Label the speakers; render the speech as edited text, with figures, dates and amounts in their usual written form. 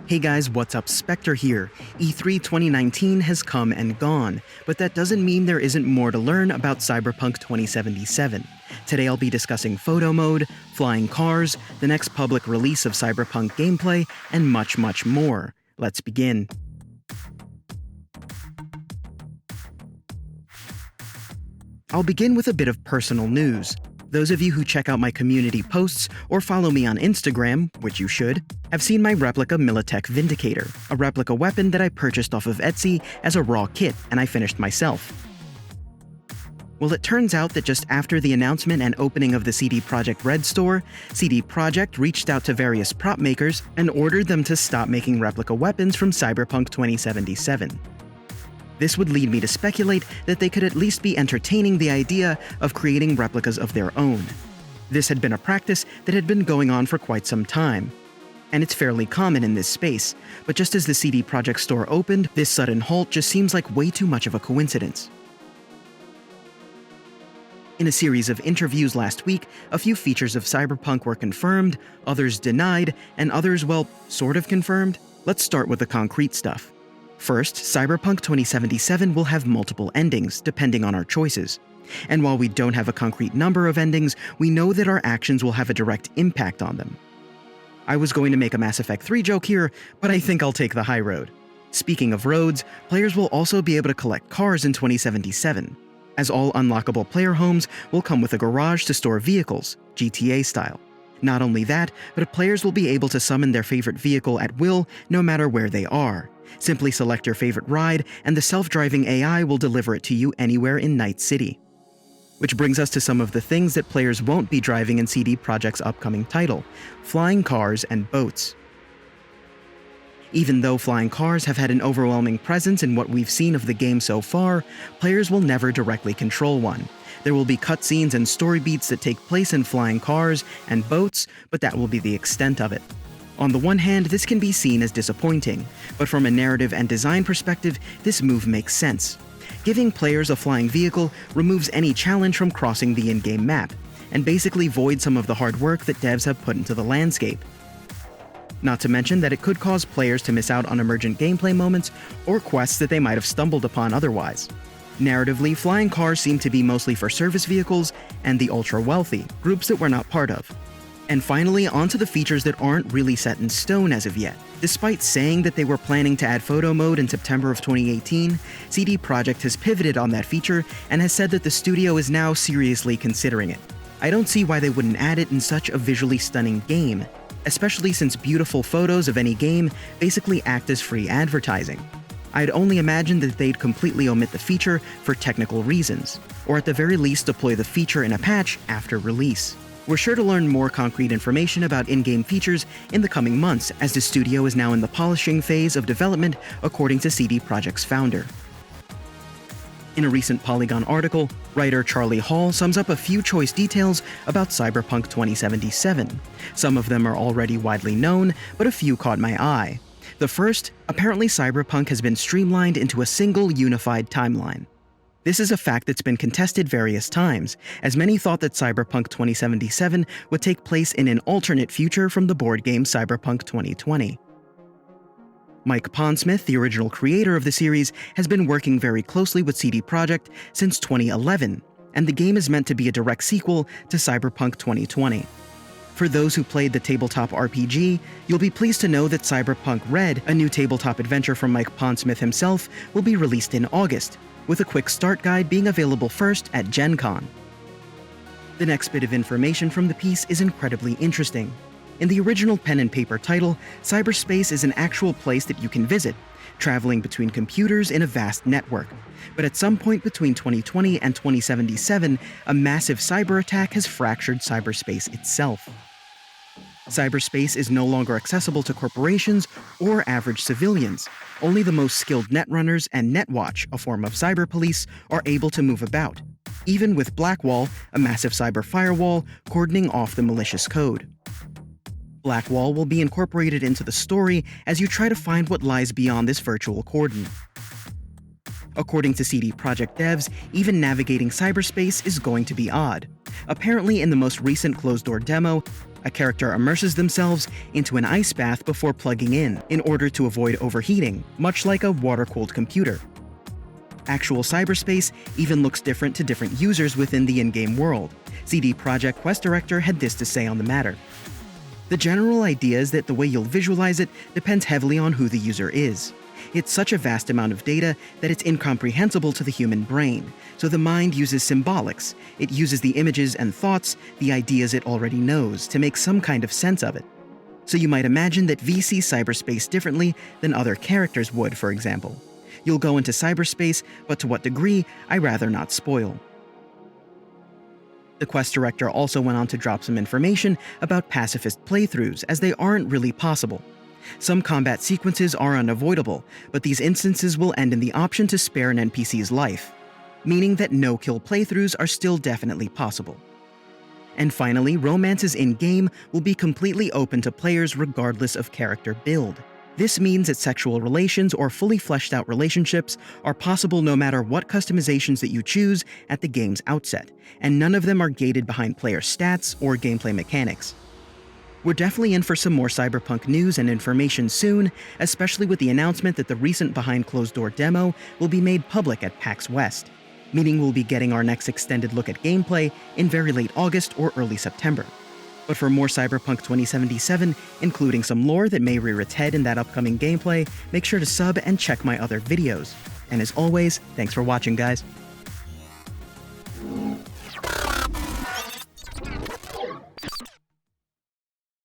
Speaker 1: Hey guys, what's up? Spectre here. E3 2019 has come and gone, but that doesn't mean there isn't more to learn about Cyberpunk 2077. Today I'll be discussing photo mode, flying cars, the next public release of Cyberpunk gameplay, and much, much more. Let's begin. I'll begin with a bit of personal news. Those of you who check out my community posts or follow me on Instagram, which you should, have seen my Replica Militech Vindicator, a replica weapon that I purchased off of Etsy as a raw kit and I finished myself. Well, it turns out that just after the announcement and opening of the CD Projekt Reds store, CD Projekt reached out to various prop makers and ordered them to stop making replica weapons from Cyberpunk 2077. This would lead me to speculate that they could at least be entertaining the idea of creating replicas of their own. This had been a practice that had been going on for quite some time, and it's fairly common in this space, but just as the CD Projekt store opened, this sudden halt just seems like way too much of a coincidence. In a series of interviews last week, a few features of Cyberpunk were confirmed, others denied, and others, well, sort of confirmed. Let's start with the concrete stuff. First, Cyberpunk 2077 will have multiple endings, depending on our choices. And while we don't have a concrete number of endings, we know that our actions will have a direct impact on them. I was going to make a Mass Effect 3 joke here, but I think I'll take the high road. Speaking of roads, players will also be able to collect cars in 2077, as all unlockable player homes will come with a garage to store vehicles, GTA style. Not only that, but players will be able to summon their favorite vehicle at will, no matter where they are. Simply select your favorite ride, and the self-driving AI will deliver it to you anywhere in Night City. Which brings us to some of the things that players won't be driving in CD Projekt's upcoming title: flying cars and boats. Even though flying cars have had an overwhelming presence in what we've seen of the game so far, players will never directly control one. There will be cutscenes and story beats that take place in flying cars and boats, but that will be the extent of it. On the one hand, this can be seen as disappointing, but from a narrative and design perspective, this move makes sense. Giving players a flying vehicle removes any challenge from crossing the in-game map, and basically voids some of the hard work that devs have put into the landscape. Not to mention that it could cause players to miss out on emergent gameplay moments or quests that they might have stumbled upon otherwise. Narratively, flying cars seem to be mostly for service vehicles and the ultra-wealthy, groups that we're not part of. And finally, onto the features that aren't really set in stone as of yet. Despite saying that they were planning to add photo mode in September of 2018, CD Projekt has pivoted on that feature and has said that the studio is now seriously considering it. I don't see why they wouldn't add it in such a visually stunning game, especially since beautiful photos of any game basically act as free advertising. I'd only imagine that they'd completely omit the feature for technical reasons, or at the very least deploy the feature in a patch after release. We're sure to learn more concrete information about in-game features in the coming months, as the studio is now in the polishing phase of development, according to CD Projekt's founder. In a recent Polygon article, writer Charlie Hall sums up a few choice details about Cyberpunk 2077. Some of them are already widely known, but a few caught my eye. The first, apparently Cyberpunk has been streamlined into a single unified timeline. This is a fact that's been contested various times, as many thought that Cyberpunk 2077 would take place in an alternate future from the board game Cyberpunk 2020. Mike Pondsmith, the original creator of the series, has been working very closely with CD Projekt since 2011, and the game is meant to be a direct sequel to Cyberpunk 2020. For those who played the tabletop RPG, you'll be pleased to know that Cyberpunk Red, a new tabletop adventure from Mike Pondsmith himself, will be released in August, with a quick start guide being available first at Gen Con. The next bit of information from the piece is incredibly interesting. In the original pen and paper title, cyberspace is an actual place that you can visit, traveling between computers in a vast network. But at some point between 2020 and 2077, a massive cyber attack has fractured cyberspace itself. Cyberspace is no longer accessible to corporations or average civilians. Only the most skilled netrunners and Netwatch, a form of cyber police, are able to move about, even with Blackwall, a massive cyber firewall, cordoning off the malicious code. Blackwall will be incorporated into the story as you try to find what lies beyond this virtual cordon. According to CD Projekt devs, even navigating cyberspace is going to be odd. Apparently, in the most recent closed-door demo, A character immerses themselves into an ice bath before plugging in order to avoid overheating, much like a water-cooled computer. Actual cyberspace even looks different to different users within the in-game world. CD Projekt Quest Director had this to say on the matter. The general idea is that the way you'll visualize it depends heavily on who the user is. It's such a vast amount of data that it's incomprehensible to the human brain, so the mind uses symbolics. It uses the images and thoughts, the ideas it already knows, to make some kind of sense of it. So you might imagine that V sees cyberspace differently than other characters would, for example. You'll go into cyberspace, but to what degree, I rather not spoil. The Quest director also went on to drop some information about pacifist playthroughs, as they aren't really possible. Some combat sequences are unavoidable, but these instances will end in the option to spare an NPC's life, meaning that no-kill playthroughs are still definitely possible. And finally, romances in-game will be completely open to players regardless of character build. This means that sexual relations or fully fleshed-out relationships are possible no matter what customizations that you choose at the game's outset, and none of them are gated behind player stats or gameplay mechanics. We're definitely in for some more Cyberpunk news and information soon, especially with the announcement that the recent behind-closed-door demo will be made public at PAX West, meaning we'll be getting our next extended look at gameplay in very late August or early September. But for more Cyberpunk 2077, including some lore that may rear its head in that upcoming gameplay, make sure to sub and check my other videos. And as always, thanks for watching, guys.